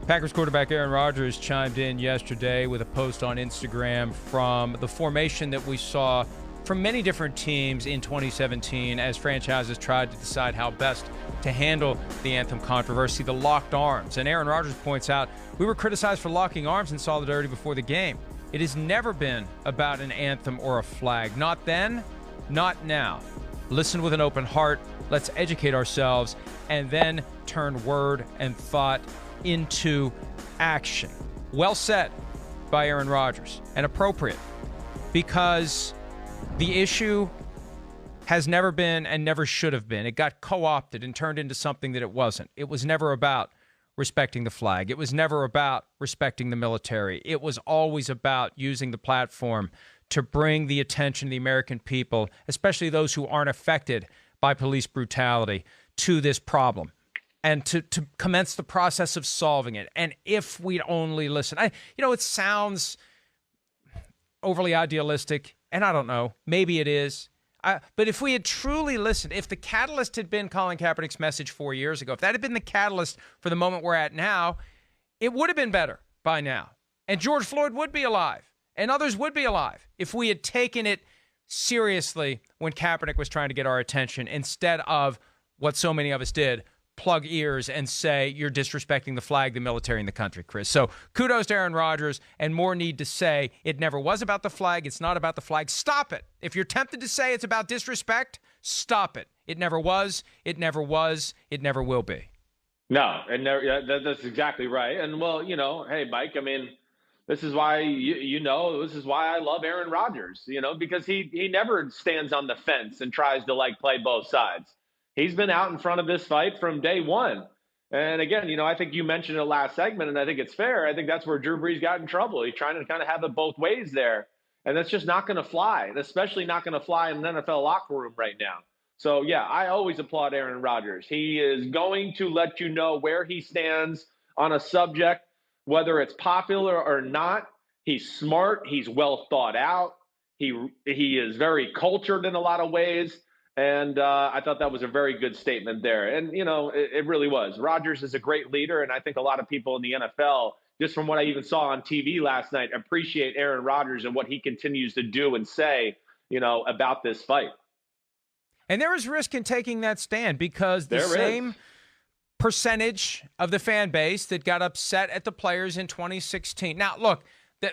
Packers quarterback Aaron Rodgers chimed in yesterday with a post on Instagram from the formation that we saw from many different teams in 2017 as franchises tried to decide how best to handle the anthem controversy, the locked arms. And Aaron Rodgers points out, we were criticized for locking arms in solidarity before the game. It has never been about an anthem or a flag. Not then, not now. Listen with an open heart. Let's educate ourselves and then turn word and thought into action. Well said by Aaron Rodgers, and appropriate, because the issue has never been and never should have been. It got co-opted and turned into something that it wasn't. It was never about respecting the flag. It was never about respecting the military. It was always about using the platform to bring the attention of the American people, especially those who aren't affected by police brutality, to this problem, and to commence the process of solving it. And if we'd only listen, it sounds overly idealistic, and I don't know, maybe it is. But if we had truly listened, if the catalyst had been Colin Kaepernick's message 4 years ago, if that had been the catalyst for the moment we're at now, it would have been better by now. And George Floyd would be alive, and others would be alive if we had taken it seriously when Kaepernick was trying to get our attention, instead of what so many of us did, plug ears and say you're disrespecting the flag, the military, and the country, Chris. So kudos to Aaron Rodgers, and more need to say it never was about the flag. It's not about the flag. Stop it. If you're tempted to say it's about disrespect, stop it. It never was. It never was. It never will be. No, and that's exactly right. And well, hey, Mike, this is why this is why I love Aaron Rodgers, because he never stands on the fence and tries to play both sides. He's been out in front of this fight from day one. And again, I think you mentioned it last segment, and I think it's fair. I think that's where Drew Brees got in trouble. He's trying to kind of have it both ways there. And that's just not going to fly, especially not going to fly in an NFL locker room right now. So, yeah, I always applaud Aaron Rodgers. He is going to let you know where he stands on a subject, whether it's popular or not. He's smart. He's well thought out. He is very cultured in a lot of ways. And I thought that was a very good statement there. And, it really was. Rodgers is a great leader, and I think a lot of people in the NFL, just from what I even saw on TV last night, appreciate Aaron Rodgers and what he continues to do and say, about this fight. And there is risk in taking that stand, because the same percentage of the fan base that got upset at the players in 2016. Now, look,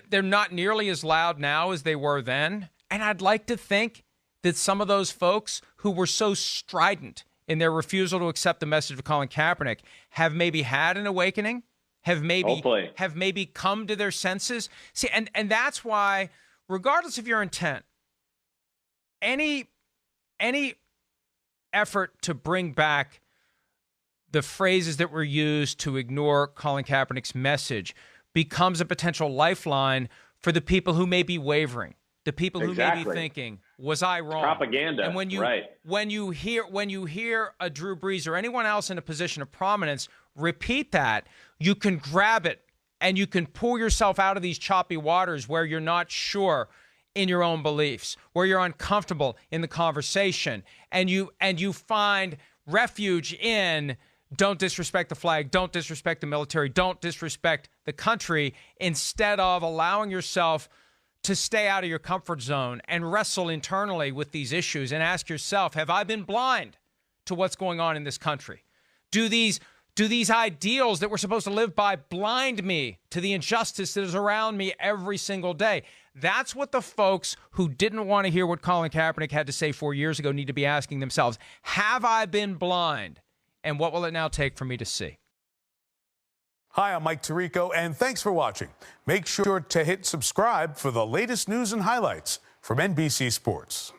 they're not nearly as loud now as they were then. And I'd like to think that some of those folks who were so strident in their refusal to accept the message of Colin Kaepernick have maybe had an awakening, have maybe come to their senses. See, and that's why, regardless of your intent, any effort to bring back the phrases that were used to ignore Colin Kaepernick's message becomes a potential lifeline for the people who may be wavering, the people who may be thinking, was I wrong? Propaganda. And when you hear a Drew Brees or anyone else in a position of prominence repeat that, you can grab it and you can pull yourself out of these choppy waters where you're not sure in your own beliefs, where you're uncomfortable in the conversation, and you find refuge in don't disrespect the flag, don't disrespect the military, don't disrespect the country, instead of allowing yourself to stay out of your comfort zone and wrestle internally with these issues and ask yourself, have I been blind to what's going on in this country? Do these ideals that we're supposed to live by blind me to the injustice that is around me every single day? That's what the folks who didn't want to hear what Colin Kaepernick had to say 4 years ago need to be asking themselves. Have I been blind? And what will it now take for me to see? Hi, I'm Mike Tirico, and thanks for watching. Make sure to hit subscribe for the latest news and highlights from NBC Sports.